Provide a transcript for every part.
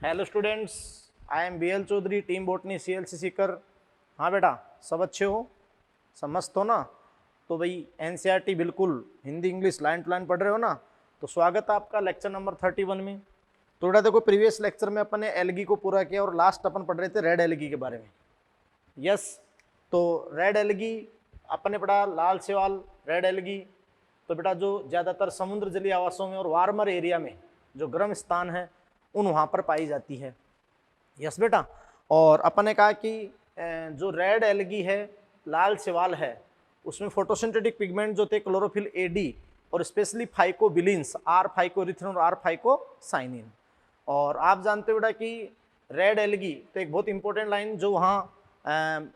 Hello students, I am BL Chaudhary, team botany CLC Sikar. हाँ बेटा, सब अच्छे हो, सब मस्त हो ना। तो भाई NCERT बिल्कुल Hindi English line to line पढ़ रहे हो ना। तो स्वागत है आपका लेक्चर नंबर 31 में। तो बेटा देखो, प्रीवियस लेक्चर में अपन ने एल्गी को पूरा किया और लास्ट अपन पढ़ रहे थे रेड एल्गी के बारे में। यस, तो रेड एल्गी अपन ने पढ़ा, लाल शैवाल रेड एल्गी। तो बेटा जो ज़्यादातर समुद्र जलीय आवासों में और वार्मर एरिया में जो गर्म स्थान है उन वहाँ पर पाई जाती है। यस बेटा, और अपन ने कहा कि जो रेड एल्गी है, लाल शैवाल है, उसमें फोटोसिंथेटिक पिगमेंट जो थे क्लोरोफिल AD और स्पेशली फाइकोबिलिन्स R फाइकोरिथ्रिन और R फाइकोसाइनिन। और आप जानते हो बेटा कि रेड एल्गी तो एक बहुत इंपॉर्टेंट लाइन जो वहाँ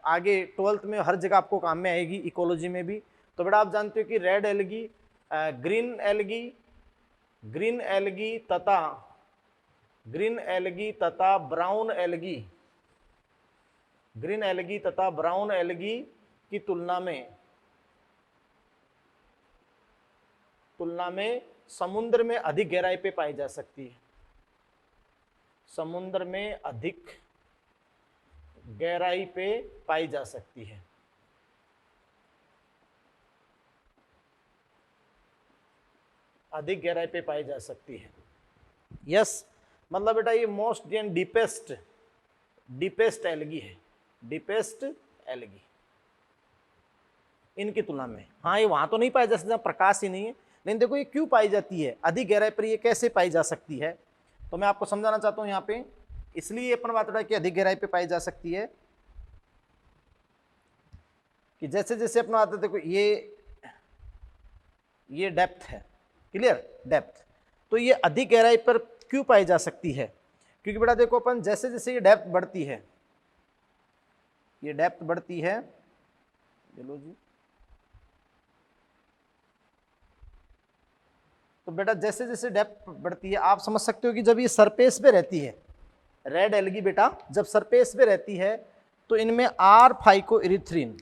आगे 12th में हर जगह आपको काम में आएगी, इकोलॉजी में भी। तो बेटा आप जानते हो कि रेड एल्गी, ग्रीन एल्गी तथा ब्राउन एल्गी की तुलना में समुद्र में अधिक गहराई पे पाई जा सकती है। समुद्र में अधिक गहराई पे पाई जा सकती है। अधिक गहराई पे पाई जा सकती है। यस, मतलब बेटा ये मोस्ट एंड डीपेस्ट एल्गी है, डीपेस्ट एल्गी इनकी तुलना में। हाँ, ये वहां तो नहीं पाई जा सकती, प्रकाश ही नहीं है। लेकिन देखो ये क्यों पाई जाती है अधिक गहराई पर, ये कैसे पाई जा सकती है, तो मैं आपको समझाना चाहता हूं यहाँ पे। इसलिए अपन बात रहा है कि अधिक गहराई पे पाई जा सकती है कि जैसे जैसे अपना आता है, देखो ये डेप्थ है, क्लियर डेप्थ। तो ये अधिक गहराई पर क्यों पाई जा सकती है? क्योंकि बेटा देखो अपन जैसे जैसे ये डेप्थ बढ़ती है, ये डेप्थ बढ़ती है, चलो जी, तो बेटा जैसे जैसे डेप्थ बढ़ती है आप समझ सकते हो कि जब ये सरफेस पे रहती है रेड एल्गी, बेटा जब सरफेस पे रहती है तो इनमें R फाइकोइरिथ्रिन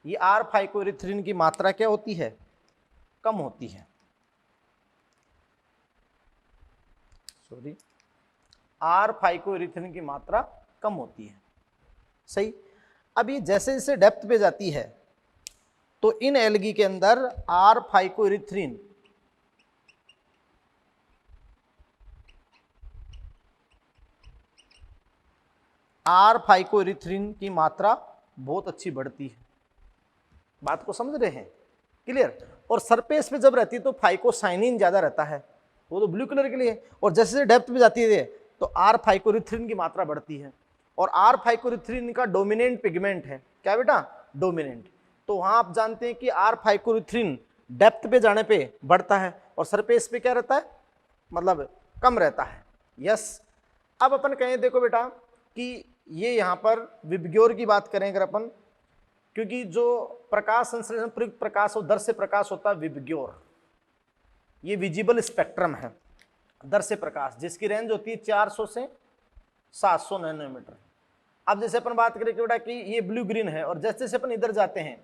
ये R फाइकोइरिथ्रिन की मात्रा क्या होती है? कम होती है। सॉरी, R फाइकोइरिथ्रिन की मात्रा कम होती है। सही। अब ये जैसे जैसे डेप्थ पे जाती है तो इन एल्गी के अंदर R फाइकोइरिथ्रिन की मात्रा बहुत अच्छी बढ़ती है। बात को समझ रहे हैं? क्लियर। और सरफेस पे जब रहती है तो फाइकोसाइनिन ज्यादा रहता है, वो तो ब्लू कलर के लिए। और जैसे जैसे डेप्थ पे जाती है तो R फाइकोइरिथ्रिन की मात्रा बढ़ती है। और R फाइकोइरिथ्रिन का डोमिनेंट पिगमेंट है। क्या बेटा? डोमिनेंट। तो वहां आप जानते हैं कि R फाइकोइरिथ्रिन डेप्थ पे जाने पे बढ़ता है और सरफेस पे क्या रहता है, मतलब कम रहता है। यस। अब अपन कहें देखो बेटा कि ये यहाँ पर विबग्योर की बात करें अगर अपन, क्योंकि जो प्रकाश संश्लेषण प्रयुक्त प्रकाश और दर से प्रकाश होता है विबग्योर, ये विजिबल स्पेक्ट्रम है दर से प्रकाश, जिसकी रेंज होती है 400 से 700 नैनोमीटर। अब जैसे अपन बात करें कि बेटा कि ये ब्लू ग्रीन है और जैसे जैसे अपन इधर जाते हैं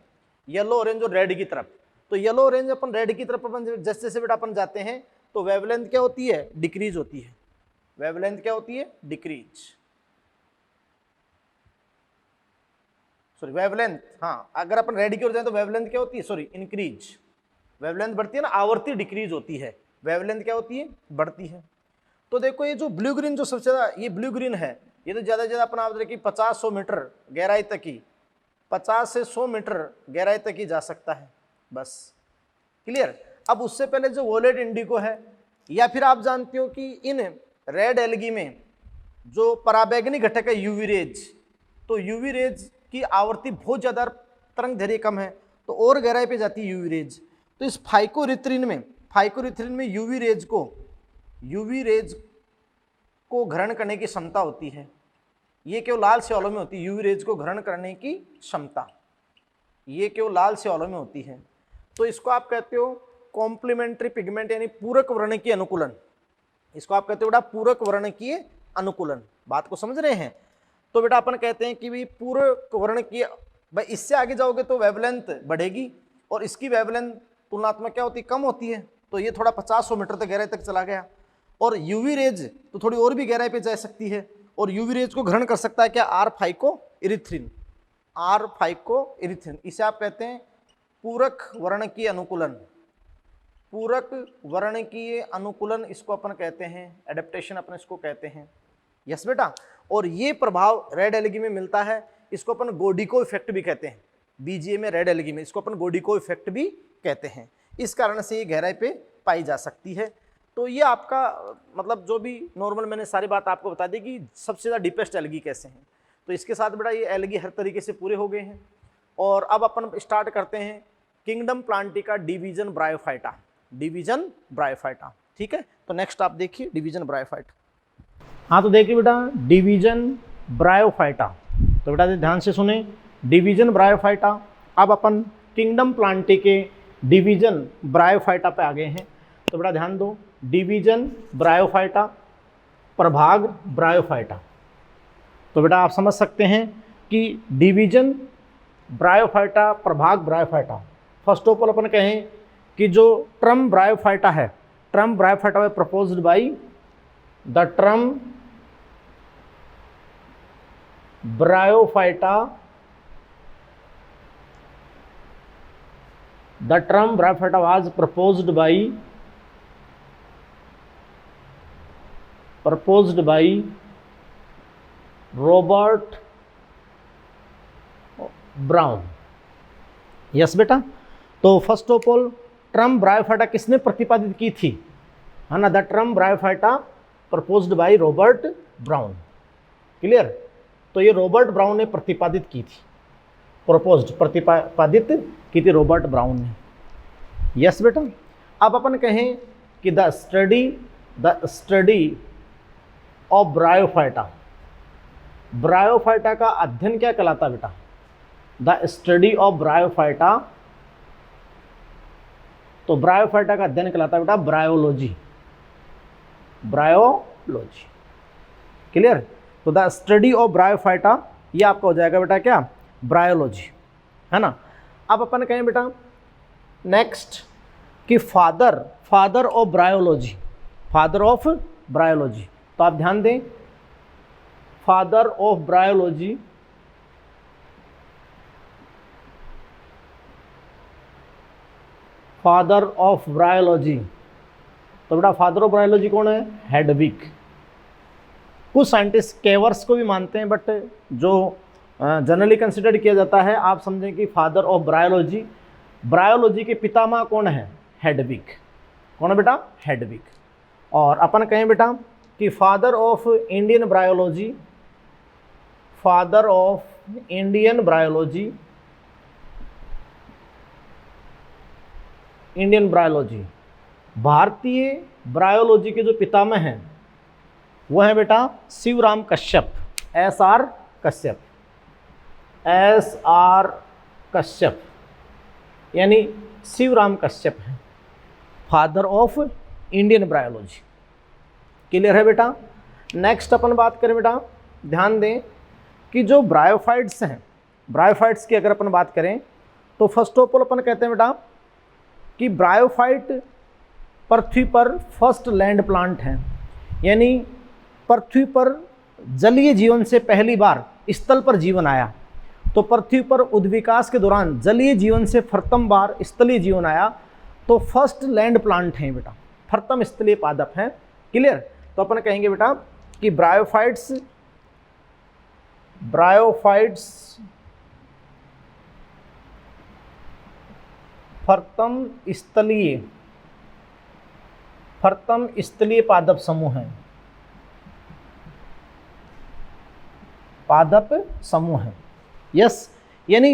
येलो ऑरेंज और रेड की तरफ, तो येलो ऑरेंज अपन रेड की तरफ अपन जैसे जैसे बेटा अपन जाते हैं तो वेवलेंथ क्या होती है? डिक्रीज होती है। वेवलेंथ क्या होती है? डिक्रीज। सॉरी वेवलेंथ, हाँ, अगर अपन रेड की ओर जाए तो वेवलेंथ क्या होती है? Sorry increase. वेवलेंथ बढ़ती है ना, आवर्ती डिक्रीज होती है, वेवलेंथ क्या होती है? बढ़ती है। तो देखो ये जो ब्लू ग्रीन जो सबसे ज्यादा, ये ब्लू ग्रीन है, ये तो ज्यादा से ज्यादा अपना आप 50-100 मीटर गहराई तक ही, 50 से 100 मीटर गहराई तक ही जा सकता है, बस। क्लियर। अब उससे पहले जो वोलेट इंडिगो है, या फिर आप जानते हो कि इन रेड एल्गी में जो पराबैंगनी घटक है यूवी रेज, तो यूवी रेज की आवृत्ति बहुत ज्यादा, तरंग दैर्घ्य कम है, तो और गहराई पे जाती है यूवी रेज। तो इस फाइकोरिथ्रिन में यूवी रेज को ग्रहण करने की क्षमता होती है। ये केवल लाल शैवालों में होती है, यूवी रेज को ग्रहण करने की क्षमता ये केवल लाल शैवालों में होती है। तो इसको आप कहते हो कॉम्प्लीमेंट्री पिगमेंट, यानी पूरक वर्णकीय अनुकूलन। इसको आप कहते हो बेटा पूरक वर्णकीय अनुकूलन। बात को समझ रहे हैं? तो बेटा अपन कहते हैं कि भाई पूरक वर्ण की, भाई इससे आगे जाओगे तो वेवलेंथ बढ़ेगी और इसकी वेवलेंथ तुलनात्मक क्या होती है, कम होती है। तो ये थोड़ा 50-100 मीटर तक गहराई तक चला गया। और यूवी रेज तो थोड़ी और भी गहराई पे जा सकती है, और यूवी रेज को ग्रहण कर सकता है क्या, आर फाइको-इरिथ्रिन, आर फाइको-इरिथ्रिन। इसे आप कहते हैं पूरक वर्णकीय अनुकूलन, पूरक वर्णकीय अनुकूलन इसको अपन कहते हैं, एडेप्टेशन अपन इसको कहते हैं। यस बेटा। और ये प्रभाव रेड एलगी में मिलता है, इसको अपन गोडिको इफेक्ट भी कहते हैं। बीजीए में, रेड एलगी में इसको अपन गोडिको इफेक्ट भी कहते हैं। इस कारण से ये गहराई पे पाई जा सकती है। तो ये आपका मतलब जो भी नॉर्मल मैंने सारी बात आपको बता दी कि सबसे ज़्यादा डीपेस्ट एलगी कैसे हैं। तो इसके साथ बेटा ये एलगी हर तरीके से पूरे हो गए हैं। और अब अपन स्टार्ट करते हैं किंगडम प्लांटिका डिवीजन ब्रायोफाइटा, डिवीजन ब्रायोफाइटा। ठीक है, तो नेक्स्ट आप देखिए डिवीजन ब्रायोफाइटा। हाँ तो देखिए बेटा डिवीजन ब्रायोफाइटा, तो बेटा ध्यान से सुने, डिवीजन ब्रायोफाइटा। अब अपन किंगडम प्लांटी के डिवीजन ब्रायोफाइटा पे आ गए हैं। तो बेटा ध्यान दो, डिवीजन ब्रायोफाइटा, प्रभाग ब्रायोफाइटा। तो बेटा आप समझ सकते हैं कि डिवीजन ब्रायोफाइटा, प्रभाग ब्रायोफाइटा, फर्स्ट ऑफ ऑल अपन कहें कि जो ट्रम ब्रायोफाइटा है, ट्रम ब्रायोफाइटा है proposed by the term Bryophyta, the term Bryophyta was proposed by Robert Brown. Yes बेटा। तो first of all term Bryophyta किसने प्रतिपादित की थी, है ना, the term Bryophyta proposed by Robert Brown. Clear. तो ये रॉबर्ट ब्राउन ने प्रतिपादित की थी, प्रपोज्ड प्रतिपादित की थी रॉबर्ट ब्राउन ने। यस बेटा। अब अपन कहें कि the study of bryophyta, bryophyta का अध्ययन क्या कहलाता बेटा, द स्टडी ऑफ ब्रायोफाइटा। तो ब्रायोफाइटा का अध्ययन कहलाता बेटा ब्रायोलॉजी, ब्रायोलॉजी। क्लियर। तो द स्टडी ऑफ ब्रायोफाइटा ये आपका हो जाएगा बेटा क्या, ब्रायोलॉजी, है ना। अब अपन कहें बेटा नेक्स्ट कि father of bryology, father of bryology. तो आप ध्यान दें, father of bryology, father of bryology. तो बेटा फादर ऑफ ब्रायोलॉजी कौन है, हेडविग। कुछ साइंटिस्ट केवर्स को भी मानते हैं, बट जो जनरली कंसिडर किया जाता है, आप समझें कि फादर ऑफ ब्रायोलॉजी, ब्रायोलॉजी के पितामह कौन है, हेडविग। कौन है बेटा, हेडविग। और अपन कहें बेटा कि father of Indian bryology, father of Indian bryology, Indian bryology, भारतीय ब्रायोलॉजी के जो पितामह हैं वो है बेटा शिवराम कश्यप, SR कश्यप, SR कश्यप, यानी शिवराम कश्यप है father of Indian bryology. Clear है बेटा। नेक्स्ट अपन बात करें बेटा, ध्यान दें कि जो ब्रायोफाइट्स हैं, ब्रायोफाइट्स की अगर अपन बात करें तो फर्स्ट ऑफ ऑल अपन कहते हैं बेटा कि ब्रायोफाइट पृथ्वी पर फर्स्ट लैंड प्लांट हैं, यानी पृथ्वी पर जलीय जीवन से पहली बार स्थल पर जीवन आया। तो पृथ्वी पर उद्विकास के दौरान जलीय जीवन से प्रथम बार स्थलीय जीवन आया, तो फर्स्ट लैंड प्लांट हैं बेटा, प्रथम स्थलीय पादप हैं। क्लियर। तो अपन कहेंगे बेटा कि ब्रायोफाइट्स प्रथम स्थलीय पादप समूह हैं, पादप समूह है। यस, यानी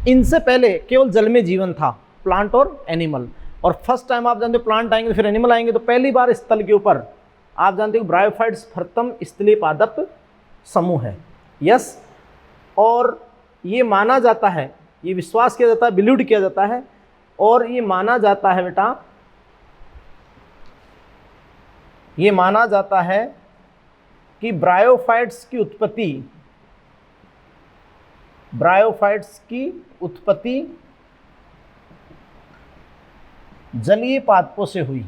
इनसे पहले केवल जल में जीवन था, प्लांट और एनिमल, और फर्स्ट टाइम आप जानते हो प्लांट आएंगे फिर एनिमल आएंगे, तो पहली बार स्थल के ऊपर आप जानते हो ब्रायोफाइट्स प्रथम स्थलीय पादप समूह है। यस, और ये माना जाता है, ये विश्वास किया जाता है, बिलीव किया जाता है, और ये माना जाता है बेटा, ये माना जाता है कि ब्रायोफाइट्स की उत्पत्ति जलीय पादपों से हुई।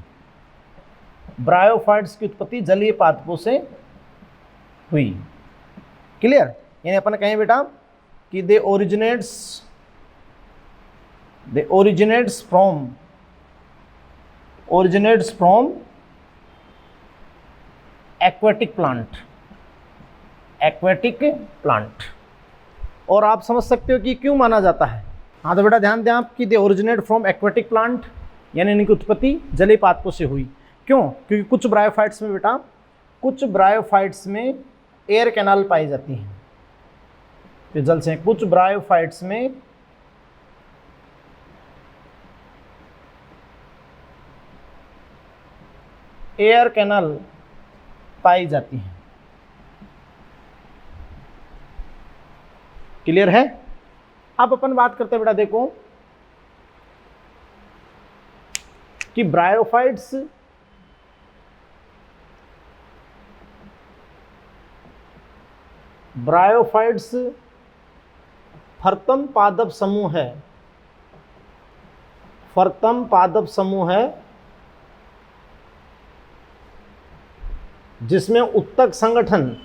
ब्रायोफाइट्स की उत्पत्ति जलीय पादपों से हुई। क्लियर? यानी अपन कहें बेटा कि दे ओरिजिनेट्स फ्रॉम एक्वेटिक प्लांट। और आप समझ सकते हो कि क्यों माना जाता है। हाँ तो बेटा ध्यान दें आप कि they originate from aquatic plant, यानी इनकी उत्पत्ति जलीय पादपों से हुई। क्यों? क्योंकि कुछ ब्रायोफाइट्स में एयर कैनाल पाई जाती हैं। तो जल से कुछ ब्रायोफाइट्स में एयर कैनाल पाई जाती हैं। क्लियर है? अब अपन बात करते हैं बेटा, देखो कि ब्रायोफाइट्स फर्तम पादप समूह है जिसमें उत्तक संगठन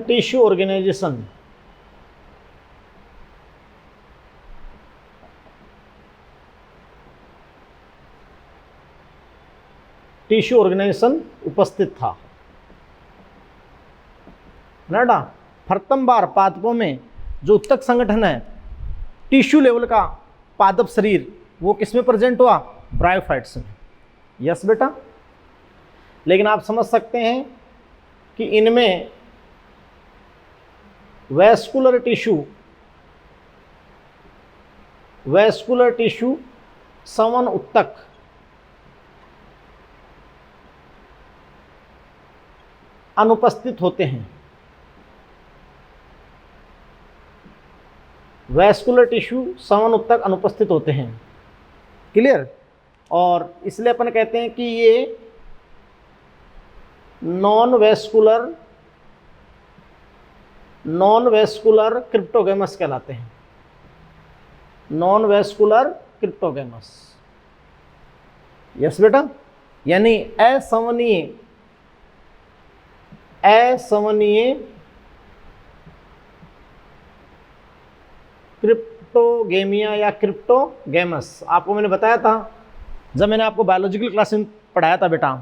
टिश्यू ऑर्गेनाइजेशन उपस्थित था। ना फर्तमबार पादपों में जो उत्तक संगठन है, टिश्यू लेवल का पादप शरीर, वो किसमें प्रेजेंट हुआ? ब्रायोफाइट्स में। यस बेटा। लेकिन आप समझ सकते हैं कि इनमें वैस्कुलर टिश्यू संवन उत्तक अनुपस्थित होते हैं। वैस्कुलर टिश्यू संवन उत्तक अनुपस्थित होते हैं। क्लियर? और इसलिए अपन कहते हैं कि ये नॉन वैस्कुलर क्रिप्टोगैमस कहलाते हैं। Non vascular cryptogams. यस बेटा। यानी असंवनीय क्रिप्टोगेमिया या क्रिप्टोगैमस। आपको मैंने बताया था जब मैंने आपको बायोलॉजिकल क्लास में पढ़ाया था बेटा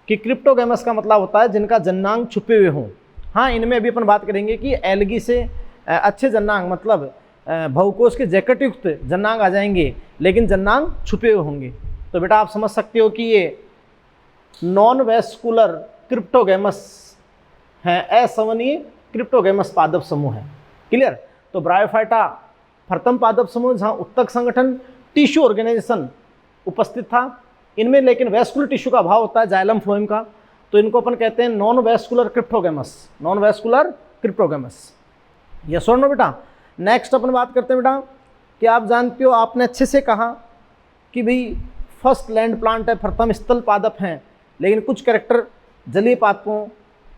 कि क्रिप्टोगैमस का मतलब होता है जिनका जन्नांग छुपे हुए हों। हाँ, इनमें अभी अपन बात करेंगे कि एल्गी से अच्छे जन्नांग मतलब बहुकोष के जैकेट युक्त जन्नांग आ जाएंगे, लेकिन जन्नांग छुपे हुए होंगे। तो बेटा आप समझ सकते हो कि ये नॉन वैस्कुलर क्रिप्टोगैमस हैं, असंवनीय क्रिप्टोगैमस पादप समूह है। क्लियर? तो ब्रायोफाइटा फर्तम पादप समूह जहाँ उत्तक संगठन टिश्यू ऑर्गेनाइजेशन उपस्थित था, इनमें लेकिन वैस्कुलर टिश्यू का अभाव होता है, जाइलम फ्लोएम का, तो इनको अपन कहते हैं नॉन वैस्कुलर क्रिप्टोगैमस। यस और नो बेटा। नेक्स्ट अपन बात करते हैं बेटा कि आप जानते हो, आपने अच्छे से कहा कि भाई फर्स्ट लैंड प्लांट है, फर्तम स्थल पादप हैं, लेकिन कुछ कैरेक्टर जलीय पादपों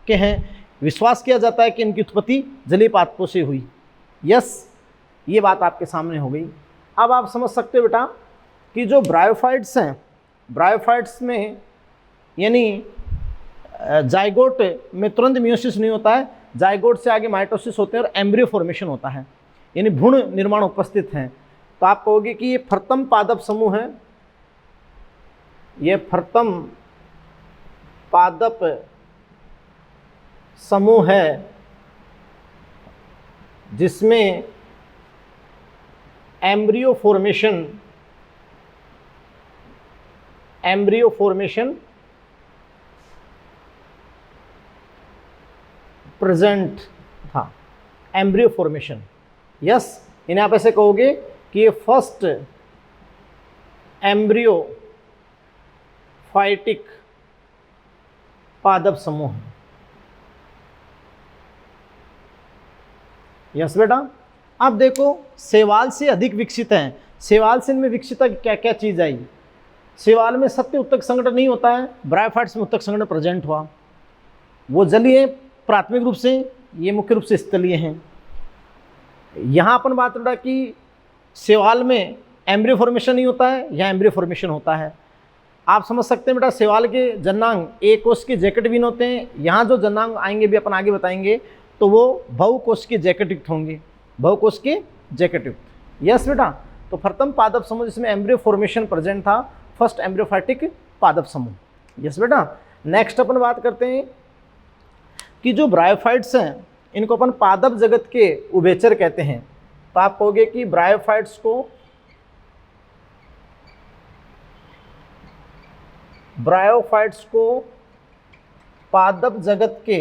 के हैं। विश्वास किया जाता है कि इनकी उत्पत्ति जलीय पादपों से हुई। यस, ये बात आपके सामने हो गई। अब आप समझ सकते हो बेटा कि जो ब्रायोफाइट्स हैं, ब्रायोफाइट्स में यानी जाइगोट में तुरंत मियोसिस नहीं होता है, जाइगोट से आगे माइटोसिस होते हैं और एम्ब्रियो फॉर्मेशन होता है, यानी भ्रूण निर्माण उपस्थित हैं। तो आप कहोगे कि ये फर्तम पादप समूह है, ये फर्तम पादप समूह है जिसमें एम्ब्रियो फॉर्मेशन प्रेजेंट था। Embryo formation. यस, इन्हें आप ऐसे कहोगे कि ये फर्स्ट एम्ब्रियो फाइटिक पादप समूह है। यस बेटा। अब देखो, शैवाल से अधिक विकसित हैं। शैवाल से इनमें विकसित क्या क्या चीज आई? शैवाल में सत्य उत्तक संगठन नहीं होता है, ब्रायोफाइट्स में उत्तक संगठन प्रेजेंट हुआ। वो जलीय प्राथमिक रूप से, ये मुख्य रूप से स्थलीय हैं। यहाँ अपन बात रहा कि शैवाल में एम्ब्रियो फॉर्मेशन नहीं होता है, यहाँ एम्ब्रियो फॉर्मेशन होता है। आप समझ सकते हैं बेटा शैवाल के जननांग एक कोश के जैकेट विन होते हैं, यहाँ जो जननांग आएंगे भी अपन आगे बताएंगे तो वो बहुकोश के जैकेट युक्त होंगे, बहुकोश के जैकेट युक्त। यस बेटा, तो प्रथम पादप समूह जिसमें एम्ब्रियो फॉर्मेशन प्रेजेंट था, फर्स्ट एम्ब्रियोफाइटिक पादप समूह। यस बेटा, नेक्स्ट अपन बात करते हैं कि जो ब्रायोफाइट्स हैं इनको अपन पादप जगत के उभयचर कहते हैं। तो आप कहोगे कि ब्रायोफाइट्स को पादप जगत के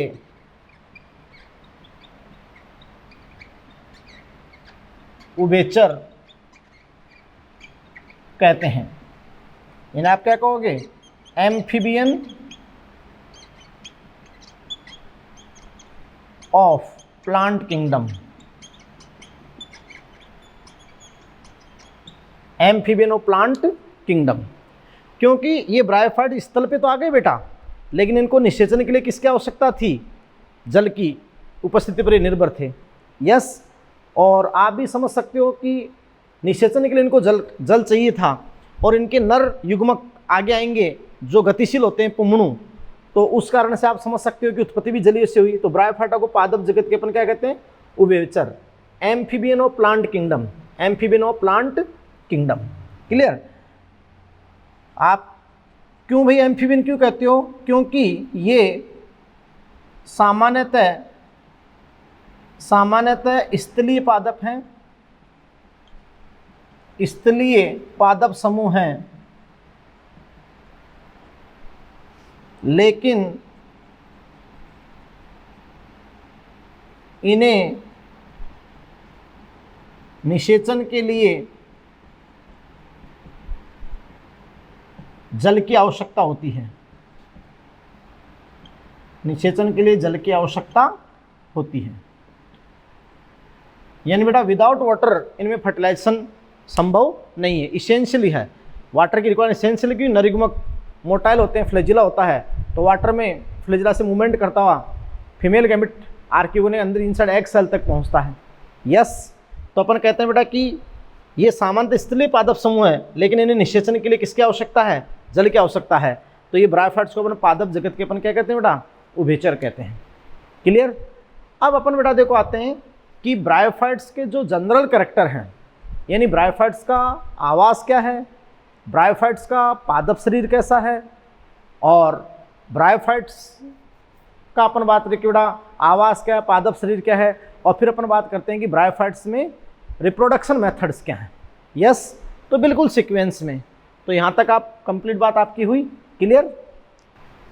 उभयचर कहते हैं। इन्हें आप क्या कहोगे? Amphibian of plant kingdom. Amphibian of plant kingdom, क्योंकि ये ब्रायोफाइट स्थल पे तो आ गए बेटा, लेकिन इनको निषेचन के लिए किसकी आवश्यकता थी? जल की उपस्थिति पर ये निर्भर थे। यस, और आप भी समझ सकते हो कि निषेचन के लिए इनको जल चाहिए था, और इनके नर युग्मक आगे आएंगे जो गतिशील होते हैं पुमणु, तो उस कारण से आप समझ सकते हो कि उत्पत्ति भी जलीय से हुई। तो ब्रायोफाइटा को पादप जगत के अपन क्या कहते हैं? उभयचर। Amphibian of plant kingdom, amphibian of plant kingdom. Clear? आप क्यों भाई एम्फीबियन क्यों कहते हो? क्योंकि ये सामान्यतः स्थलीय पादप हैं, स्थलीय पादप समूह हैं, लेकिन इन्हें निषेचन के लिए जल की आवश्यकता होती है। निषेचन के लिए जल की आवश्यकता होती है, यानी बेटा विदाउट वाटर इनमें फर्टिलाइजेशन संभव नहीं है। इसेंशियली है वाटर की रिक्वायरमेंट, इसेंशियली क्योंकि नरयुग्मक मोटाइल होते हैं, फ्लैजिला होता है, तो वाटर में फ्लैजिला से मूवमेंट करता हुआ फीमेल गैमेट आर्किगोने अंदर इनसाइड एग सेल तक पहुंचता है। यस, तो अपन कहते हैं बेटा कि ये सामान्य स्थलीय पादप समूह है, लेकिन इन्हें निषेचन के लिए किसकी आवश्यकता है? जल की आवश्यकता है। तो ये ब्रायोफाइट्स को अपन पादप जगत के अपन क्या कहते हैं बेटा? उभयचर कहते हैं। क्लियर? अब अपन बेटा देखो आते हैं कि ब्रायोफाइट्स के जो जनरल कैरेक्टर हैं, यानी ब्रायोफाइट्स का आवास क्या है, ब्रायोफाइट्स का पादप शरीर कैसा है, और ब्रायोफाइट्स का अपन बात करें कि बेटा आवास क्या है, पादप शरीर क्या है, और फिर अपन बात करते हैं कि ब्रायोफाइट्स में रिप्रोडक्शन मेथड्स क्या हैं। यस, तो बिल्कुल सीक्वेंस में। तो यहाँ तक आप कंप्लीट बात आपकी हुई। क्लियर?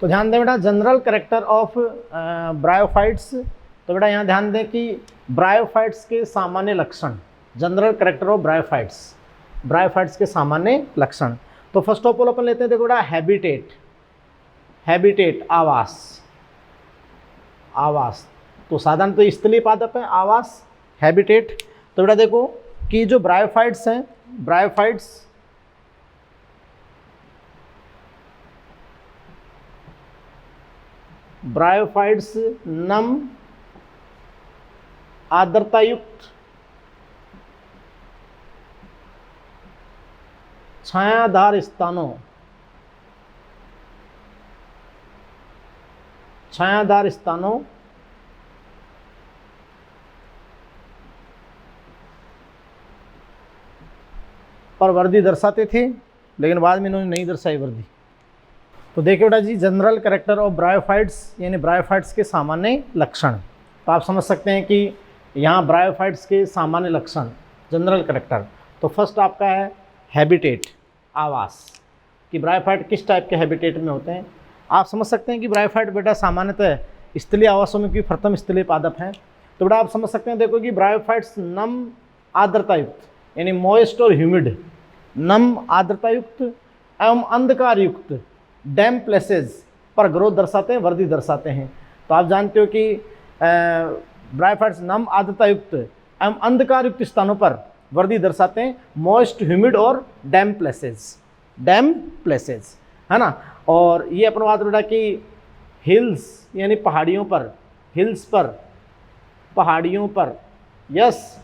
तो ध्यान दें बेटा जनरल कैरेक्टर ऑफ ब्रायोफाइट्स। तो बेटा यहाँ ध्यान दें कि ब्रायोफाइट्स के सामान्य लक्षण, general character of bryophytes, bryophytes के सामान्य लक्षण। तो फर्स्ट ऑफ ऑल अपन लेते हैं, देखो बेटा हैबिटेट, हैबिटेट आवास, आवास तो साधारण तो स्थलीय पादप है, आवास हैबिटेट। तो बेटा देखो कि जो ब्रायोफाइट्स हैं, ब्रायोफाइट्स नम आर्द्रता युक्त छायादार स्थानों, छायादार स्थानों पर वर्दी दर्शाते थे, लेकिन बाद में इन्होंने नहीं दर्शाई वर्दी। तो देखिए बेटा जी जनरल कैरेक्टर ऑफ ब्रायोफाइट्स, यानी ब्रायोफाइट्स के सामान्य लक्षण। तो आप समझ सकते हैं कि यहाँ ब्रायोफाइट्स के सामान्य लक्षण, जनरल कैरेक्टर। तो फर्स्ट आपका है हैबिटेट, आवास, कि ब्रायोफाइट किस टाइप के हैबिटेट में होते हैं। आप समझ सकते हैं कि ब्रायोफाइट बेटा सामान्यतः स्थलीय आवासों में की प्रथम स्थलीय पादप हैं। तो बेटा आप समझ सकते हैं, देखो कि ब्रायोफाइट्स नम आर्द्रता युक्त, यानी मॉइस्ट और ह्यूमिड, नम आर्द्रता युक्त एवं अंधकार युक्त डैम्प प्लेसेस पर ग्रोथ दर्शाते हैं, वृद्धि दर्शाते हैं। तो आप जानते हो कि ब्रायोफाइट्स नम आर्द्रता युक्त एवं अंधकार युक्त स्थानों पर वृद्धि दर्शाते हैं, मॉइस्ट, ह्यूमिड और डैम्प प्लेसेस, डैम प्लेसेस, है ना। और ये अपन बात बेटा कि हिल्स यानी पहाड़ियों पर, हिल्स पर, पहाड़ियों पर, यस,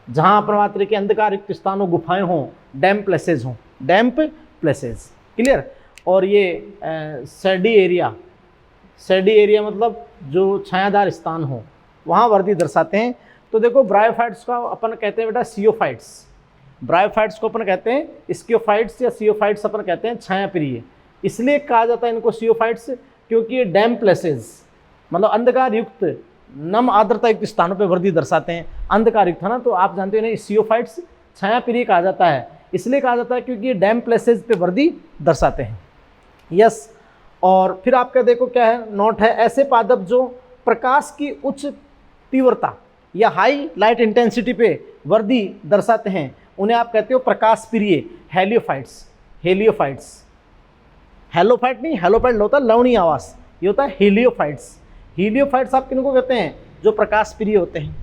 जहाँ अपन बात करें कि अंधकार युक्त स्थानों, गुफाएं हों, डैम प्लेसेस हों, डैम्प प्लेसेस, क्लियर। और ये सैडी एरिया, सैडी एरिया मतलब जो छायादार स्थान हो, वहाँ वर्दी दर्शाते हैं। तो देखो ब्रायोफाइट्स का अपन कहते हैं बेटा सियोफाइट्स, ब्रायोफाइट्स को अपन कहते हैं स्कियोफाइट्स या सियोफाइट्स अपन कहते हैं छाया प्रिय। इसलिए कहा जाता है इनको सियोफाइट्स क्योंकि ये डैम प्लेसेस मतलब अंधकार युक्त, नम आर्द्रता युक्त स्थानों पर वर्दी दर्शाते हैं। अंधकार युक्त है ना, तो आप जानते हो ना सियोफाइट्स छाया प्रिय कहा जाता है, इसलिए कहा जाता है क्योंकि ये डैम प्लेसेस पे वर्दी दर्शाते हैं, यस। और फिर आपका देखो क्या है, नोट है, ऐसे पादप जो प्रकाश की उच्च तीव्रता या हाई लाइट इंटेंसिटी पे वर्दी दर्शाते हैं उन्हें आप कहते हो प्रकाश प्रिय हेलियोफाइट्स, हेलियोफाइट्स। हेलोफाइट नहीं, हेलोफाइट होता है लवणीय आवास, ये होता है हेलियोफाइट्स। हेलियोफाइट्स आप किनको कहते हैं, जो प्रकाश प्रिय होते हैं,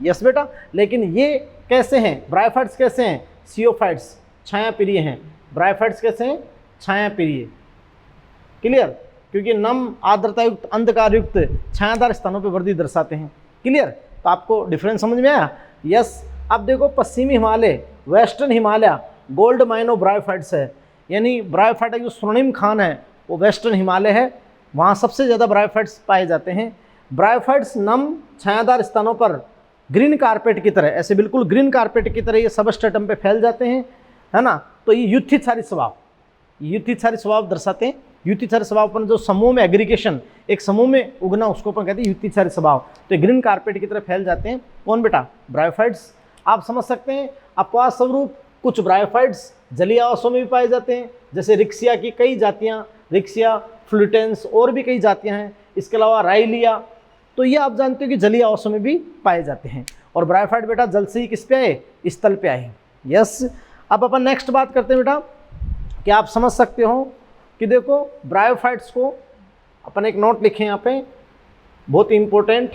यस बेटा। लेकिन ये कैसे हैं, ब्रायोफाइट्स कैसे हैं, सियोफाइट्स छाया प्रिय हैं, ब्रायोफाइट्स कैसे हैं, छाया प्रिय, क्लियर। क्योंकि नम आर्द्रता युक्त, अंधकार युक्त, छायादार स्थानों पर वर्दी दर्शाते हैं, क्लियर। तो आपको डिफरेंस समझ में आया, यस। अब देखो पश्चिमी Himalaya, western Himalaya gold mine of bryophytes है, यानी ब्रायोफाइट जो स्वर्णिम खान है वो वेस्टर्न हिमालय है, वहाँ सबसे ज़्यादा ब्रायोफाइट्स पाए जाते हैं। ब्रायोफाइट्स नम छायादार स्थानों पर ग्रीन कारपेट की तरह, ऐसे बिल्कुल ग्रीन कारपेट की तरह ये सबस्ट्रेटम पे फैल जाते हैं, है ना। तो ये युद्धिचारी स्वभाव, युद्धिचारी स्वभाव दर्शाते हैं। युद्धिचारी स्वभाव अपन जो समूह में एग्रीगेशन, एक समूह में उगना, उसको अपन कहते हैं युद्धिचारी स्वभाव। तो ये ग्रीन कारपेट की तरह फैल जाते हैं, कौन बेटा, ब्रायोफाइट्स। आप समझ सकते हैं अपवाद स्वरूप कुछ ब्रायोफाइट्स जलीय आवासों में भी पाए जाते हैं, जैसे रिक्सिया की कई जातियाँ, रिक्सिया, फ्लूटेंस और भी कई जातियाँ हैं, इसके अलावा राइलिया। तो ये आप जानते हो कि जलीय आवासों में भी पाए जाते हैं। और ब्रायोफाइट बेटा जल से ही किस पे आए, स्थल पे आए, यस। अब अपन नेक्स्ट बात करते हैं बेटा कि आप समझ सकते हो कि देखो ब्रायोफाइट्स को अपन एक नोट लिखें यहाँ पे, बहुत इंपॉर्टेंट,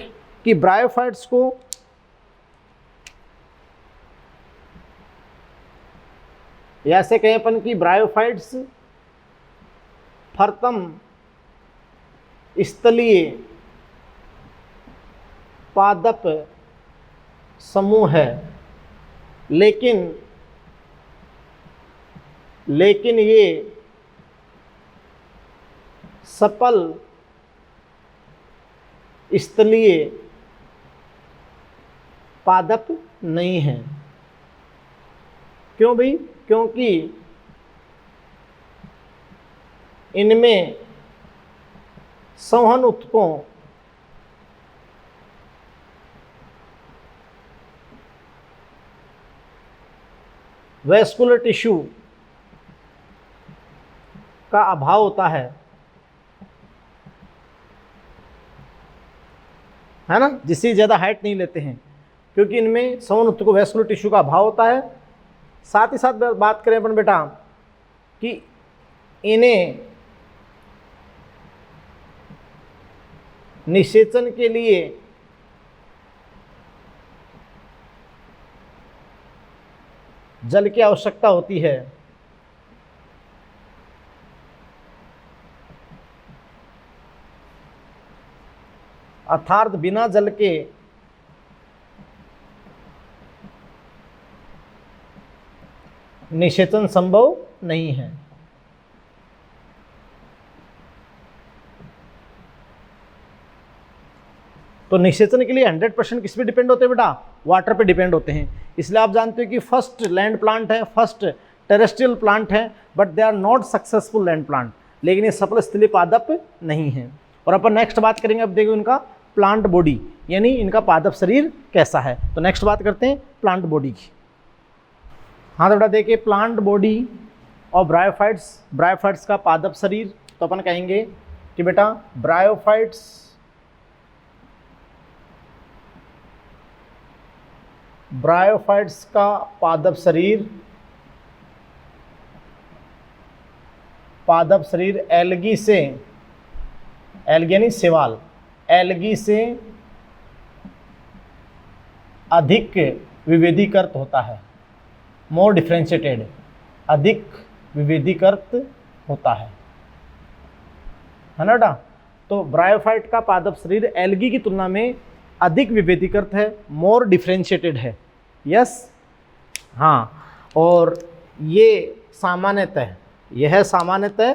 कि ब्रायोफाइट्स को या ऐसे कहें अपन कि ब्रायोफाइट्स फर्तम स्थलीय पादप समूह है, लेकिन ये सफल स्थलीय पादप नहीं है। क्यों भाई, क्योंकि इनमें संवहन ऊतकों वैस्कुलर टिश्यू का अभाव होता है ना, जिससे ज़्यादा हाइट नहीं लेते हैं, क्योंकि इनमें संवहन ऊतकों वैस्कुलर टिश्यू का अभाव होता है। साथ ही साथ बात करें अपन बेटा कि इन्हें निषेचन के लिए जल की आवश्यकता होती है। अर्थात बिना जल के निषेचन संभव नहीं है। तो निषेचन के लिए 100% किस पे डिपेंड होते हैं बेटा, वाटर पे डिपेंड होते हैं। इसलिए आप जानते हो कि फर्स्ट लैंड प्लांट है, फर्स्ट टेरेस्ट्रियल प्लांट है, but they are not successful land plant, लेकिन ये सफल स्थलीय पादप नहीं है। और अपन नेक्स्ट बात करेंगे, अब देखो इनका प्लांट बॉडी, यानी इनका पादप शरीर कैसा है। तो नेक्स्ट बात करते हैं प्लांट बॉडी की। हाँ तो बेटा देखिए, प्लांट बॉडी और ब्रायोफाइट्स, ब्रायोफाइट्स का पादप शरीर, तो अपन कहेंगे कि बेटा ब्रायोफाइट्स का पादप शरीर एल्गी से, एल्गी यानी शैवाल, एल्गी से अधिक विभेदीकृत होता है, मोर डिफ्रेंशिएटेड, अधिक विभेदीकृत होता है ना बेटा। तो ब्रायोफाइट का पादप शरीर एल्गी की तुलना में अधिक विभेदीकृत है, मोर डिफरेंशिएटेड है। यस, हाँ, और ये सामान्यतः, यह सामान्यतः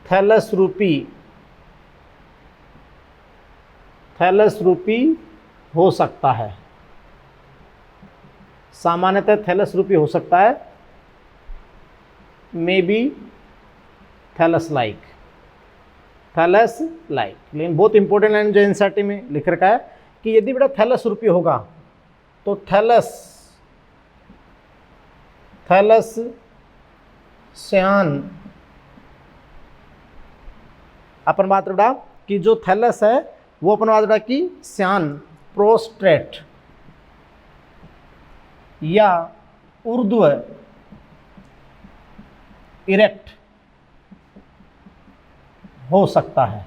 थैलस रूपी हो सकता है, सामान्यतः थैलस रूपी हो सकता है, मे बी थैलस लाइक, लेकिन बहुत इंपॉर्टेंट लाइन जो एनसीईआरटी में लिख रखा है कि यदि बेटा थैलस रूपी होगा तो थैलस श्यान, अपन बात बेटा कि जो थैलस है वो अपन बात बेटा कि श्यान, प्रोस्ट्रेट या ऊर्ध्व इरेक्ट हो सकता है।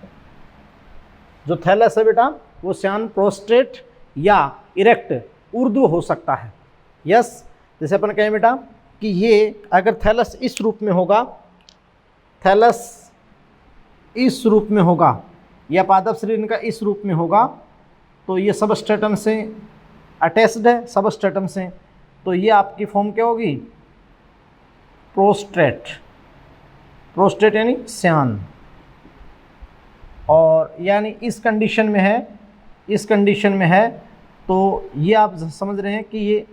जो थैलस है बेटा वो श्यान, प्रोस्ट्रेट या इरेक्ट, ऊर्ध्व हो सकता है। यस, जैसे अपन कहें बेटा कि ये अगर थैलस इस रूप में होगा, या पादप शरीर इनका इस रूप में होगा, तो ये सबस्ट्रेटम से अटैच्ड है, सबस्ट्रेटम से, तो ये आपकी फॉर्म क्या होगी, प्रोस्ट्रेट यानी श्यान। और यानी इस कंडीशन में है, तो ये आप समझ रहे हैं कि ये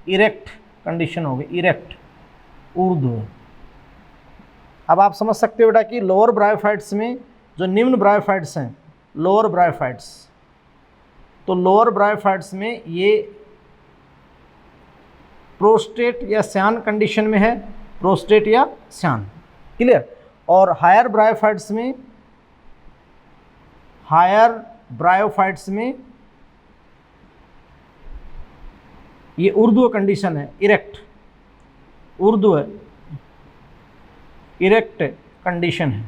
इरेक्ट कंडीशन होगी, इरेक्ट, ऊर्ध्व। अब आप समझ सकते हो बेटा कि लोअर ब्रायोफाइट्स में, जो निम्न ब्रायोफाइट्स हैं, लोअर ब्रायोफाइट्स में ये प्रोस्टेट या श्यान कंडीशन में है, प्रोस्टेट या श्यान, क्लियर। और हायर ब्रायोफाइट्स में ये ऊर्ध्व कंडीशन है, इरेक्ट कंडीशन है,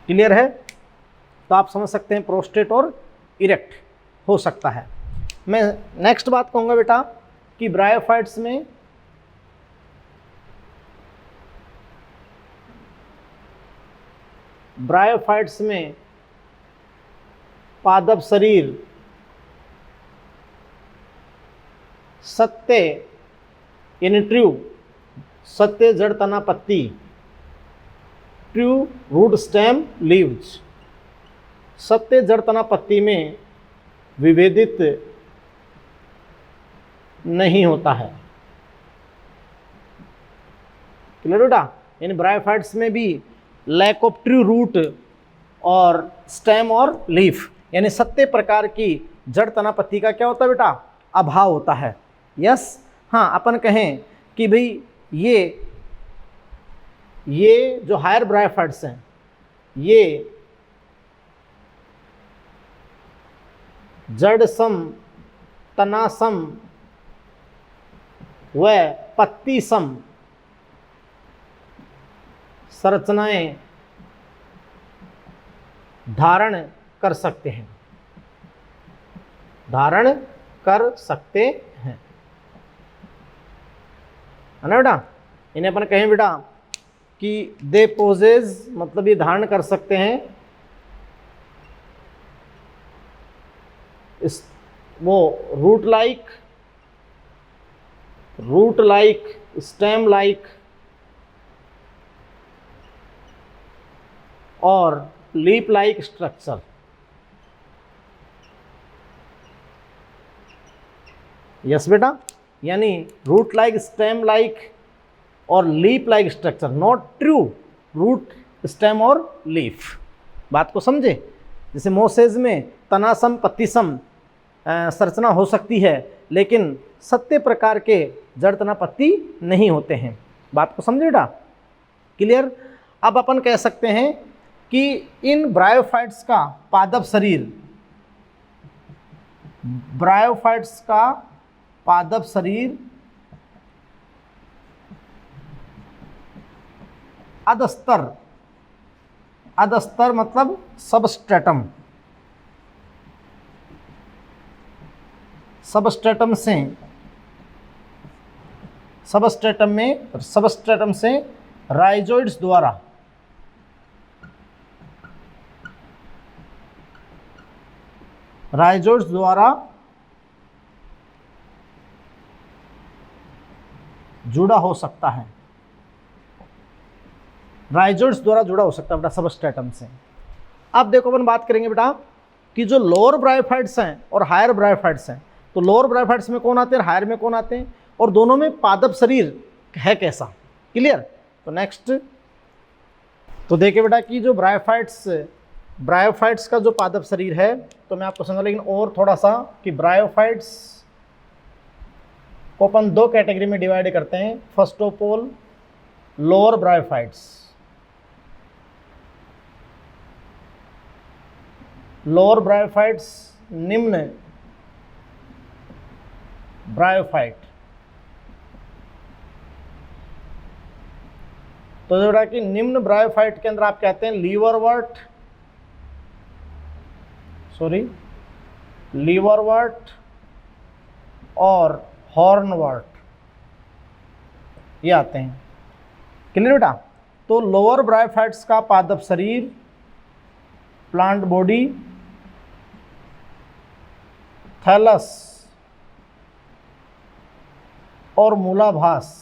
क्लियर है। तो आप समझ सकते हैं प्रोस्टेट और इरेक्ट हो सकता है। मैं नेक्स्ट बात कहूँगा बेटा कि ब्रायोफाइट्स में पादप शरीर सत्य यानी ट्रू, सत्य जड़ तना पत्ती, ट्रू रूट स्टेम लीव्स, सत्य जड़ तना पत्ती में विभेदित नहीं होता है, क्लियर बेटा। यानी ब्रायोफाइट्स में भी लैक ऑफ ट्रू रूट और स्टेम और लीफ, यानी सत्य प्रकार की जड़ तना पत्ती का क्या होता है बेटा, अभाव होता है। यस, हाँ, अपन कहें कि भाई ये जो हायर ब्रायोफाइट्स हैं, ये जड़ सम, तना सम व पत्ती सम संरचनाएं धारण कर सकते हैं, है ना बेटा। इन्हें अपन कहें बेटा कि दे पोजेज, मतलब ये धारण कर सकते हैं इस वो रूट लाइक, स्टेम लाइक और लीप लाइक स्ट्रक्चर। यस बेटा, यानी रूट लाइक, स्टेम लाइक और leaf like structure, not true root, stem और लीफ। बात को समझे। जैसे मोसेज में तनासम पत्तीसम संरचना हो सकती है, लेकिन सत्य प्रकार के जड़ तना पत्ती नहीं होते हैं। बात को समझे बेटा, क्लियर। अब अपन कह सकते हैं कि इन ब्रायोफाइट्स का पादप शरीर, अधस्तर मतलब सबस्ट्रेटम, सबस्ट्रेटम से राइजोइड्स द्वारा जुड़ा हो सकता है, राइजोइड्स द्वारा जुड़ा हो सकता है बेटा सबस्ट्रेटम से। अब देखो अपन बात करेंगे बेटा कि जो लोअर ब्रायोफाइट्स हैं और हायर ब्रायोफाइट्स हैं, तो लोअर ब्रायोफाइट्स में कौन आते हैं, हायर में कौन आते हैं, और दोनों में पादप शरीर है कैसा। क्लियर। तो नेक्स्ट तो देखिए बेटा कि जो ब्रायोफाइट्स का जो पादप शरीर है, तो मैं आपको समझा, लेकिन और थोड़ा सा कि ब्रायोफाइट्स को अपन दो कैटेगरी में डिवाइड करते हैं। First of all lower bryophytes, निम्न ब्रायोफाइट। तो जो कि निम्न ब्रायोफाइट के अंदर आप कहते हैं लीवरवर्ट और हॉर्नवर्ट, ये आते हैं। क्लियर बेटा। तो लोअर ब्रायोफाइट्स का पादप शरीर, प्लांट बॉडी, थैलस और मूलाभास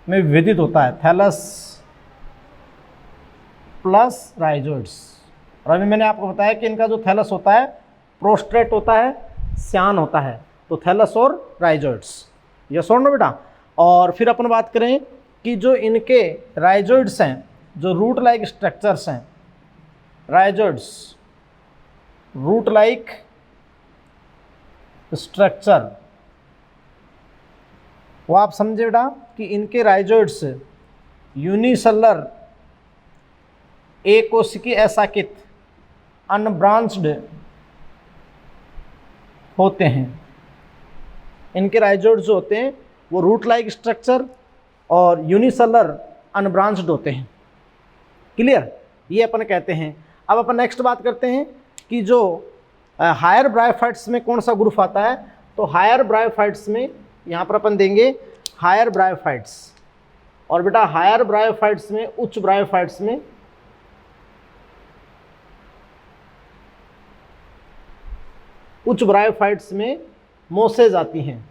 में विभेदित होता है, थैलस प्लस राइजोइड्स। और अभी मैंने आपको बताया कि इनका जो थैलस होता है प्रोस्ट्रेट होता है, श्यान होता है, तो थैलस और राइजोइड्स, यस और नो बेटा। और फिर अपन बात करें कि जो इनके राइजोइड्स हैं, जो रूट लाइक स्ट्रक्चर्स हैं, राइजोइड्स रूट लाइक स्ट्रक्चर, वो आप समझे बेटा कि इनके राइजोइड्स यूनिसेलुलर, एकोशिकी अशाखित, अनब्रांच्ड होते हैं। इनके राइजोइड्स जो होते हैं वो रूट लाइक स्ट्रक्चर और यूनिसेलुलर अनब्रांच्ड होते हैं। क्लियर, ये अपन कहते हैं। अब अपन नेक्स्ट बात करते हैं कि जो हायर ब्रायोफाइट्स में कौन सा ग्रुप आता है। तो हायर ब्रायोफाइट्स में यहाँ पर अपन देंगे हायर ब्रायोफाइट्स, और बेटा हायर ब्रायोफाइट्स में, उच्च ब्रायोफाइट्स में मोसेज आती हैं।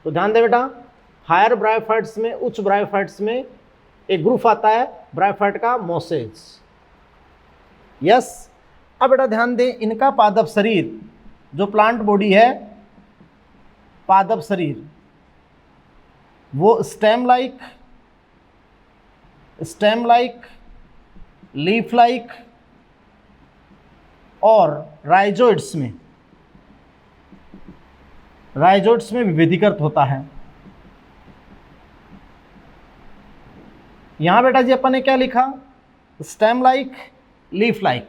तो ध्यान दे बेटा, हायर ब्रायोफाइट्स में, उच्च ब्रायोफाइट्स में एक ग्रुप आता है ब्रायोफाइट का, मोसेज। यस। अब बेटा ध्यान दें, इनका पादप शरीर, जो प्लांट बॉडी है, पादप शरीर वो स्टेम लाइक, लीफ लाइक और राइजोइड्स में विभेदीकृत होता है। यहां बेटा जी अपन ने क्या लिखा, स्टेम लाइक, लीफ लाइक,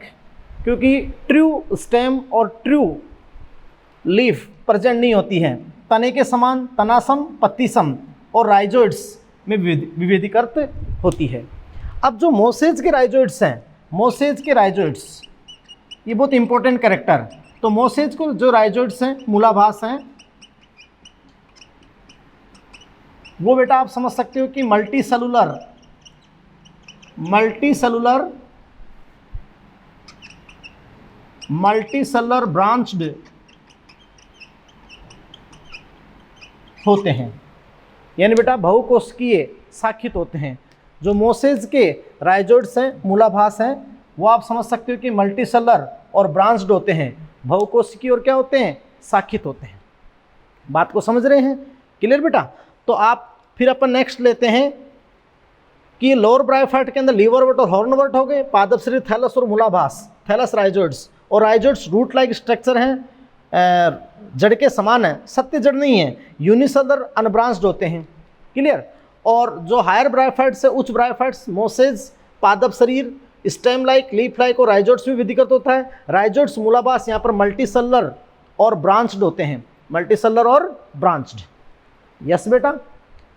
क्योंकि ट्रू स्टेम और ट्रू लीफ प्रेजेंट नहीं होती हैं। तने के समान, तनासम, पत्तीसम और राइजोइड्स में विभेदीकृत होती है। अब जो मोसेज के राइजोइड्स हैं, ये बहुत इंपॉर्टेंट कैरेक्टर। तो मोसेज को जो राइजोइड्स हैं, मूलाभास हैं, वो बेटा आप समझ सकते हो कि मल्टी सेलुलर ब्रांच्ड होते हैं, यानी बेटा बहुकोशिकीय शाखित होते हैं। जो मोसेज के राइजोइड्स हैं, मूलाभास हैं, वो आप समझ सकते हो कि मल्टी सेलुलर और ब्रांच्ड होते हैं, बहुकोशिकीय और क्या होते हैं, शाखित होते हैं। बात को समझ रहे हैं? क्लियर बेटा। तो आप फिर अपन नेक्स्ट लेते हैं कि लोअर ब्रायोफाइट के अंदर लीवरवर्ट और हॉर्नवर्ट हो गए, पादप शरीर थैलस और मूलाभास, थैलस राइजोइड्स, और राइजोइड्स रूट लाइक स्ट्रक्चर हैं, जड़ के समान है, सत्य जड़ नहीं है, यूनिसेलुलर अनब्रांच्ड होते हैं। क्लियर। और जो हायर ब्रायोफाइट्स है, उच्च ब्रायोफाइट्स, मोसेज पादप शरीर, स्टेम लाइक, लीफ लाइक और राइजोइड्स में विधिकृत होता है। राइजोइड्स, मूलाभास यहाँ पर मल्टी सेलुलर और ब्रांच्ड होते हैं, मल्टी सेलुलर और ब्रांच्ड। यस बेटा।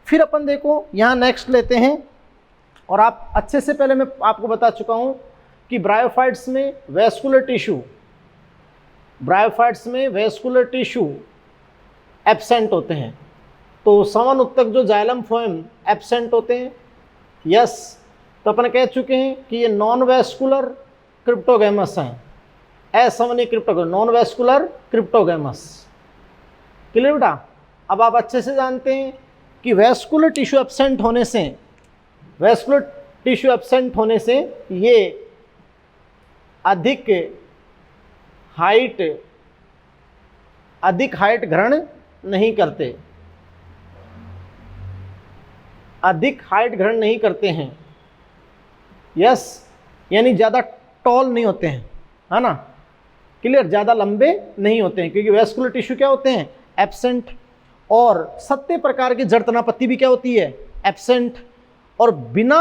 फिर अपन देखो यहाँ नेक्स्ट लेते हैं, और आप अच्छे से पहले मैं आपको बता चुका हूँ कि ब्रायोफाइट्स में वेस्कुलर टिश्यू ब्रायोफाइट्स में वेस्कुलर टिश्यू एब्सेंट होते हैं, तो सवन उत्तक जो जाइलम फ्लोएम एब्सेंट होते हैं। यस, तो अपन कह चुके हैं कि ये नॉन वेस्कुलर क्रिप्टोगैमस हैं, असंवहनीय cryptogams, non vascular cryptogams. Clear बेटा? अब आप अच्छे से जानते हैं कि वेस्कुलर टिश्यू एब्सेंट होने से, वेस्कुलर टिश्यू एब्सेंट होने से ये अधिक हाइट ग्रहण नहीं करते, अधिक हाइट ग्रहण नहीं करते हैं। यस, यानी ज़्यादा टॉल नहीं होते हैं, है ना? क्लियर? ज़्यादा लंबे नहीं होते हैं, क्योंकि वेस्कुलर टिश्यू क्या होते हैं? एब्सेंट। और सत्य प्रकार की जड़ तनापत्ति भी क्या होती है? एब्सेंट। और बिना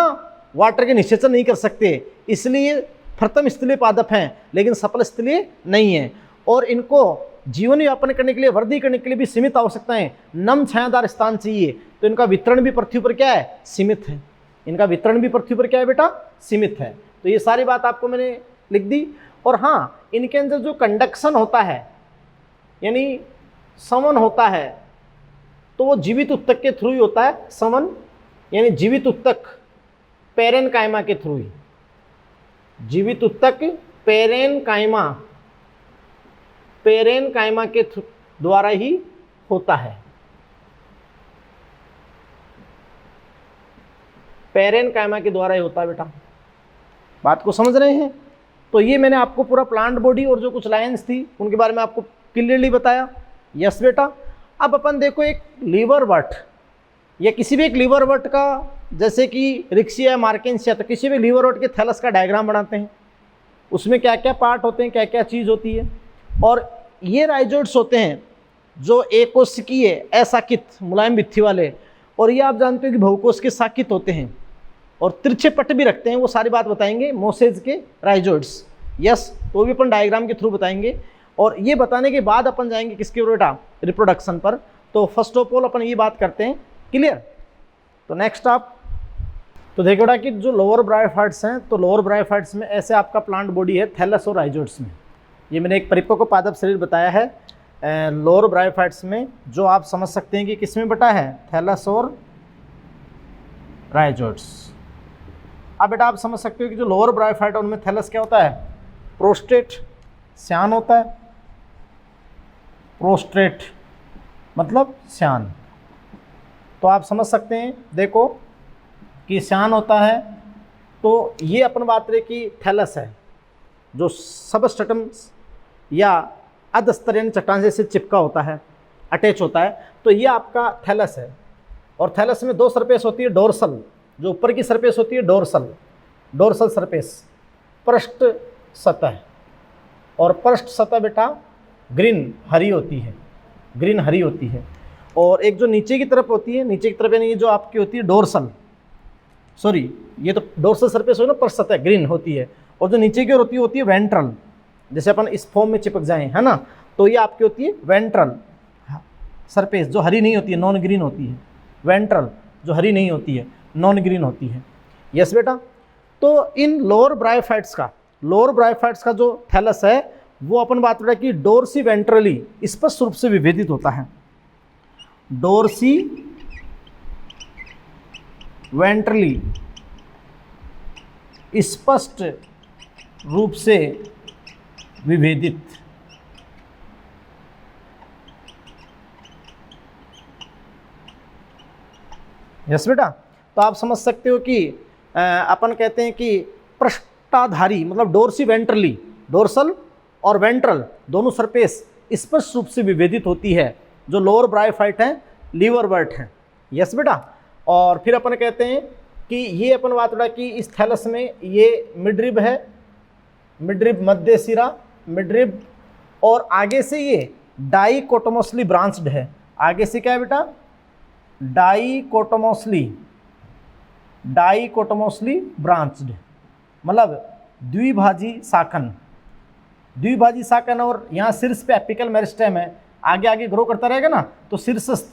वाटर के निषेचन नहीं कर सकते, इसलिए प्रथम स्थलीय पादप हैं लेकिन सफल स्थलीय नहीं है। और इनको जीवन यापन करने के लिए, वृद्धि करने के लिए भी सीमित आवश्यकताएं, नम छायादार स्थान चाहिए, तो इनका वितरण भी पृथ्वी पर क्या है? सीमित है। इनका वितरण भी पृथ्वी पर क्या है बेटा? सीमित है। तो ये सारी बात आपको मैंने लिख दी। और हाँ, इनके अंदर जो कंडक्शन होता है, यानी समन होता है, तो वो जीवित उत्तक के थ्रू ही होता है। समन यानी जीवित उत्तक पेरेनकाइमा के थ्रू ही, जीवित उत्तक पेरेनकाइमा के द्वारा ही होता है। पेरेनकाइमा के द्वारा ही होता है बेटा। बात को समझ रहे हैं? तो ये मैंने आपको पूरा प्लांट बॉडी और जो कुछ लाइन्स थी उनके बारे में आपको क्लियरली बताया। यस बेटा। अब अपन देखो एक लीवर वर्ट या किसी भी एक लीवर वर्ट का, जैसे कि रिक्सिया, मार्केंसिया, तो किसी भी लीवर वर्ट के थैलस का डायग्राम बनाते हैं। उसमें क्या क्या पार्ट होते हैं, क्या क्या चीज़ होती है। और ये राइजोइड्स होते हैं जो एकोशिकीय, असाकित, मुलायम भित्ति वाले, और ये आप जानते हो कि बहुकोश के साकित होते हैं और तिरछे पट भी रखते हैं। वो सारी बात बताएंगे मोसेज के राइजोइड्स। यस, तो भी अपन डायग्राम के थ्रू बताएंगे। और ये बताने के बाद अपन जाएंगे किसके ऊपर बेटा? रिप्रोडक्शन पर। तो फर्स्ट ऑफ ऑल अपन ये बात करते हैं। क्लियर? तो नेक्स्ट आप तो देखो बेटा कि जो लोअर ब्रायोफाइट्स हैं, तो लोअर ब्रायोफाइट्स में ऐसे आपका प्लांट बॉडी है थैलस और राइजोइड्स में। ये मैंने एक परिपक्व पादप शरीर बताया है लोअर ब्रायोफाइट्स में, जो आप समझ सकते हैं कि किसमें बटा है? थैलस और राइजोइड्स। अब बेटा आप समझ सकते हो कि जो लोअर ब्रायोफाइट है उनमें थैलस क्या होता है? प्रोस्टेट, श्यान होता है। प्रोस्टेट मतलब श्यान। तो आप समझ सकते हैं, देखो कि श्यान होता है, तो ये अपन बात करें कि थैलस है जो सबस्ट्रेटम या अधस्तरीय चट्टान से चिपका होता है, अटैच होता है, तो ये आपका थैलस है। और थैलस में दो सरफेस होती है, डोर्सल, जो ऊपर की सरफेस होती है डोर्सल सरफेस, पृष्ठ सतह। और पृष्ठ सतह बेटा ग्रीन हरी होती है। और एक जो नीचे की तरफ होती है, नीचे की तरफ यानी जो आपकी होती है डोर्सल, सॉरी ये तो डोर्सल सरफेस हो ना, पृष्ठ सतह ग्रीन होती है। और जो नीचे की ओर होती है वेंट्रल, जैसे अपन इस फॉर्म में चिपक जाएं, है ना, तो ये आपकी होती है वेंट्रल सरफेस, जो हरी नहीं होती है, नॉन ग्रीन होती है। वेंट्रल जो हरी नहीं होती है, नॉन ग्रीन होती है। यस बेटा। तो इन लोअर ब्रायोफाइट्स का जो थैलस है वो अपन बात करें कि डोर्सी वेंट्रली स्पष्ट रूप से विभेदित होता है। डोर्सी वेंट्रली स्पष्ट रूप से विभेदित। यस बेटा। तो आप समझ सकते हो कि अपन कहते हैं कि पृष्ठाधारी मतलब डोर्सी वेंट्रली, डोर्सल और वेंट्रल दोनों सरफेस स्पष्ट रूप से विभेदित होती है, जो लोअर ब्रायोफाइट हैं, लीवर वर्ट हैं। यस बेटा। और फिर अपन कहते हैं कि ये अपन बात उड़ा कि इस थैलस में ये मिडरिब है, मिडरिब मध्य सिरा, मिडरिब, और आगे से ये डाइकोटोमोसली ब्रांच्ड है। आगे से क्या है बेटा? डाइकोटोमोसली ब्रांच्ड, मतलब द्विभाजी शाखन। और यहाँ शीर्ष पे एपिकल मेरिस्टेम है, आगे ग्रो करता रहेगा ना, तो शीर्षस्थ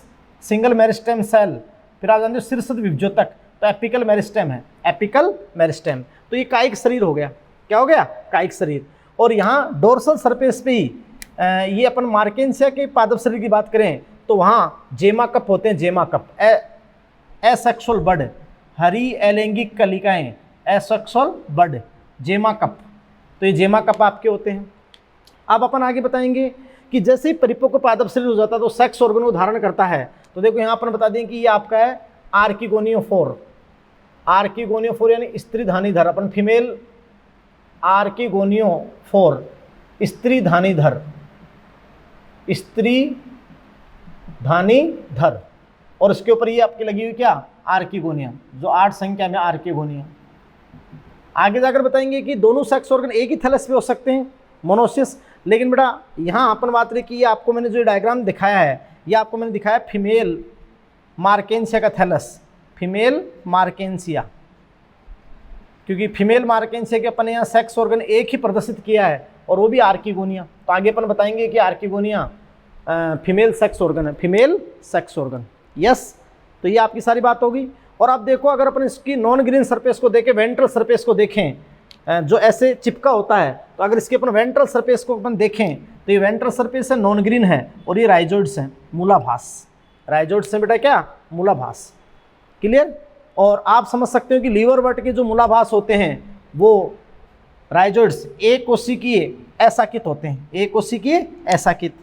सिंगल मेरिस्टेम सेल, फिर आप जानते हो शीर्षस्थ विभज्योतक, तो एपिकल मेरिस्टेम है, एपिकल मेरिस्टेम। तो ये कायिक शरीर हो गया। क्या हो गया? कायिक शरीर। और यहाँ डोर्सल सरफेस पे ही ये अपन मार्केंसिया के पादप शरीर की बात करें तो वहाँ जेमा कप होते हैं, जेमा कप, एसेक्सुअल बड, हरी अलैंगिक कलिकाएं, एसेक्सुअल बड, जेमा कप, तो ये जेमा कप आपके होते हैं। अब अपन आगे बताएंगे कि जैसे ही परिपक्व पादप शरीर हो जाता है तो सेक्स ऑर्गन को धारण करता है। तो देखो यहाँ अपन बता दें कि ये आपका है आर्किगोनियोफोर, आर्किगोनियोफोर यानी स्त्रीधानीधर, अपन फीमेल आर्किगोनियोफोर, स्त्रीधानीधर, स्त्रीधानीधर, और इसके ऊपर ये आपकी लगी हुई क्या, आर्किगोनिया, जो 8 संख्या में आर्किगोनिया। आगे जाकर बताएंगे कि दोनों सेक्स ऑर्गन एक ही थैलस पे हो सकते हैं, मोनोसिस। लेकिन बेटा यहाँ अपन बात रही कि ये आपको मैंने जो डायग्राम दिखाया है, ये आपको मैंने दिखाया फीमेल मार्केंसिया का थैलस, फीमेल मार्केंसिया, क्योंकि फीमेल मार्केंसिया के अपन यहाँ सेक्स ऑर्गन एक ही प्रदर्शित किया है और वो भी आर्किगोनिया। तो आगे अपन बताएंगे कि आर्किगोनिया फीमेल सेक्स ऑर्गन है, फीमेल सेक्स ऑर्गन। यस, तो ये आपकी सारी बात होगी। और आप देखो अगर अपन इसकी नॉन ग्रीन सरफेस को देखें, वेंट्रल सरफेस को देखें, जो ऐसे चिपका होता है, तो अगर इसके अपन वेंट्रल सरफेस को अपन देखें तो ये वेंट्रल सरफेस है, नॉन ग्रीन है, और ये राइजोइड्स हैं, मूलाभास, राइजोइड्स हैं बेटा क्या, मूलाभास। क्लियर। और आप समझ सकते हो कि लीवर वर्ट के जो मूलाभास होते हैं वो राइजोइड्स एक कोशिकीय असाकित होते हैं, एक कोशिकीय असाकित।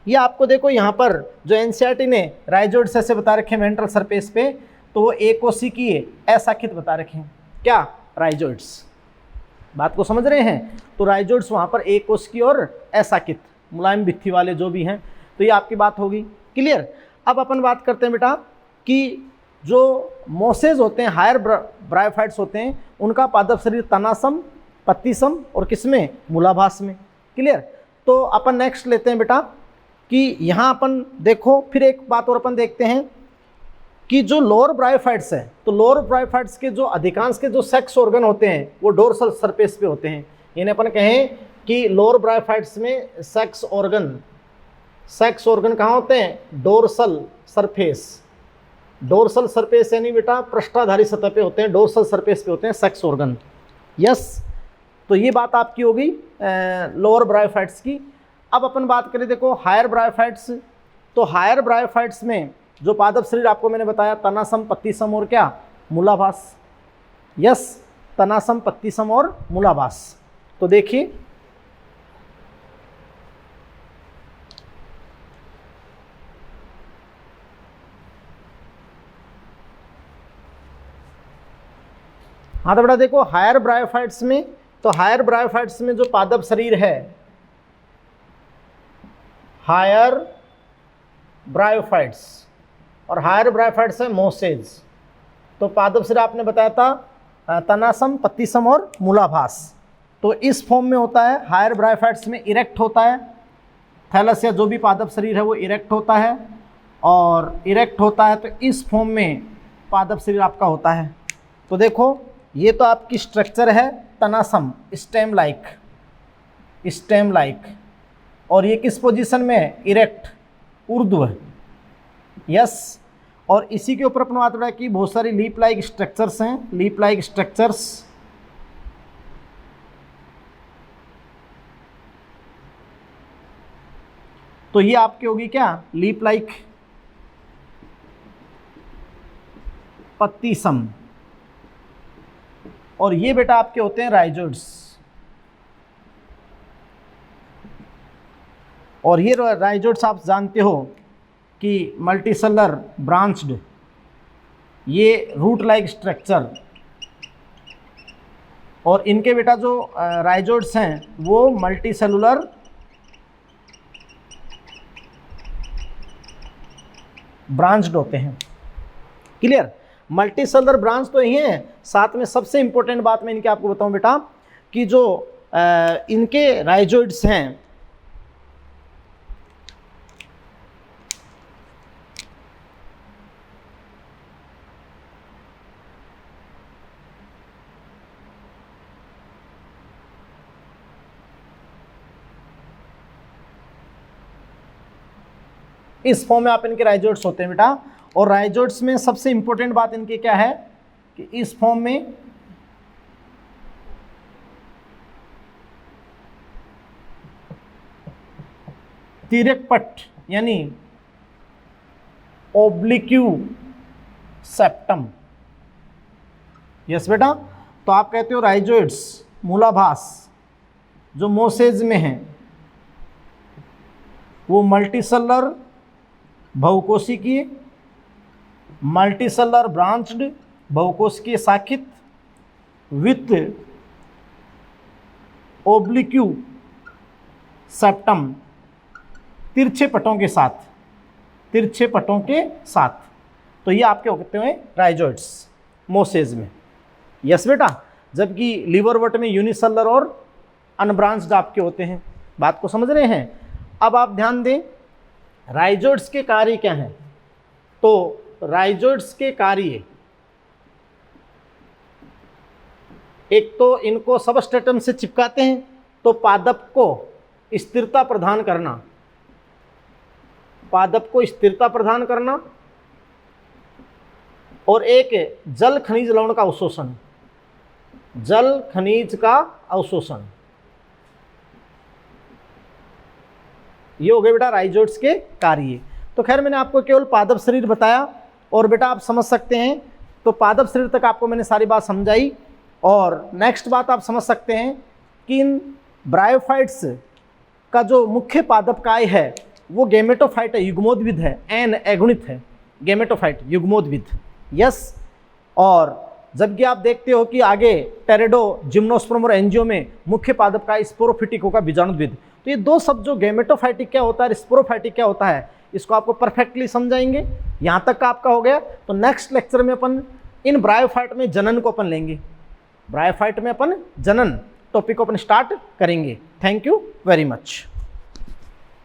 ये आपको देखो यहाँ पर जो एनसीईआरटी ने राइजोइड्स ऐसे बता रखे हैं वेंट्रल सरफेस पे, तो वो एक कोशिकीय असाकित बता रखे हैं, क्या, राइजोइड्स। बात को समझ रहे हैं। तो राइजोइड्स वहाँ पर एक कोशिकीय और असाकित, मुलायम भित्ति वाले जो भी हैं। तो ये आपकी बात होगी। क्लियर। अब अपन बात करते हैं बेटा कि जो मोसेज होते हैं, हायर ब्रायोफाइट्स होते हैं, उनका पादप शरीर तनासम, पत्तीसम और किसमें, मूलाभास में। क्लियर। तो अपन नेक्स्ट लेते हैं बेटा कि यहाँ अपन देखो फिर एक बात और अपन देखते हैं कि जो लोअर ब्रायोफाइट्स है, तो लोअर ब्रायोफाइट्स के जो अधिकांश के जो सेक्स ऑर्गन होते हैं वो डोर्सल सरफेस पे होते हैं। यानी अपन कहें कि लोअर ब्रायोफाइट्स में सेक्स ऑर्गन कहाँ होते हैं, डोर्सल सरफेस, डोर्सल सरफेस यानी बेटा पृष्ठाधारी सतह पे होते हैं, डोर्सल सरफेस पे होते हैं सेक्स ऑर्गन। यस, तो ये बात आपकी होगी लोअर ब्रायोफाइट्स की। अब अपन बात करें देखो हायर ब्रायोफाइट्स, तो हायर ब्रायोफाइट्स में जो पादप शरीर आपको मैंने बताया तनासम, पत्तीसम और क्या, मूलाभास। यस, तनासम, पत्तीसम और मूलाभास। तो देखिए हाँ, तो बेटा देखो हायर ब्रायोफाइट्स में, तो हायर ब्रायोफाइट्स में जो पादप शरीर है, हायर ब्रायोफाइट्स, और हायर ब्रायोफाइट्स है मोसेज। तो पादप शरीर आपने बताया था तनासम, पत्तीसम और मूलाभास। तो इस फॉर्म में होता है। हायर ब्रायोफाइट्स में इरेक्ट होता है, थैलस या जो भी पादप शरीर है वो इरेक्ट होता है, और इरेक्ट होता है तो इस फॉर्म में पादप शरीर आपका होता है। तो देखो ये तो आपकी स्ट्रक्चर है तनासम, स्टेम लाइक, और ये किस पोजीशन में, इरेक्ट, ऊर्ध्व। यस, और इसी के ऊपर अपन बात रहा है कि बहुत सारी लीप लाइक स्ट्रक्चर्स हैं, लीप लाइक स्ट्रक्चर्स। तो ये आपकी होगी क्या, लीप लाइक, पत्तीसम, और ये बेटा आपके होते हैं राइजोइड्स। और ये राइजोइड्स आप जानते हो कि मल्टीसेलर ब्रांच्ड, ये रूट लाइक स्ट्रक्चर, और इनके बेटा जो राइजोइड्स हैं वो मल्टीसेलुलर ब्रांच्ड होते हैं। क्लियर। मल्टीसेलुलर ब्रांच तो यही है। साथ में सबसे इंपॉर्टेंट बात मैं इनके आपको बताऊं बेटा कि जो इनके राइजोइड्स हैं, इस फॉर्म में आप इनके राइजोइड्स होते हैं बेटा। और राइजोइड्स में सबसे इंपॉर्टेंट बात इनकी क्या है कि इस फॉर्म में तिर्यक पट यानी ओब्लिक्यू सेप्टम। यस बेटा, तो आप कहते हो राइजोइड्स मूलाभास जो मोसेज में है वो मल्टीसेलर बहुकोशिकीय, मल्टीसेलर ब्रांच्ड बहुकोशिकीय शाखित विथ ओब्लिक्यू सेप्टम, तिरछे पटों के साथ, तिरछे पटों के साथ। तो ये आपके होते हैं राइजोइड्स मोसेज में। यस बेटा, जबकि लीवरवर्ट में यूनिसेलर और अनब्रांच्ड आपके होते हैं। बात को समझ रहे हैं? अब आप ध्यान दें राइजोइड्स के कार्य क्या हैं। तो राइजोइड्स के कार्य, एक तो इनको सबस्ट्रेटम से चिपकाते हैं तो पादप को स्थिरता प्रदान करना, पादप को स्थिरता प्रदान करना, और एक जल खनिज लवण का अवशोषण, जल खनिज का अवशोषण। ये हो गए बेटा राइजोइड्स के कार्य। तो खैर मैंने आपको केवल पादप शरीर बताया और बेटा आप समझ सकते हैं, तो पादप शरीर तक आपको मैंने सारी बात समझाई। और नेक्स्ट बात आप समझ सकते हैं कि इन ब्रायोफाइट्स का जो मुख्य पादप काय है वो गैमेटोफाइट है, युग्मोद्भिद है, एन एगुणित है, गैमेटोफाइट युग्मोद्भिद। यस, और जबकि आप देखते हो कि आगे टेरेडो, जिम्नोस्पर्म और एंजियो में मुख्य पादप का स्पोरोफिटिक होगा, बीजाणुद्भिद। तो ये दो शब्द जो गैमेटोफाइटिक क्या होता है, स्पोरोफाइटिक क्या होता है, इसको आपको परफेक्टली समझाएंगे। यहाँ तक का आपका हो गया। तो नेक्स्ट लेक्चर में अपन इन ब्रायोफाइट में जनन को अपन लेंगे, ब्रायोफाइट में अपन जनन टॉपिक को अपन स्टार्ट करेंगे। Thank you very much.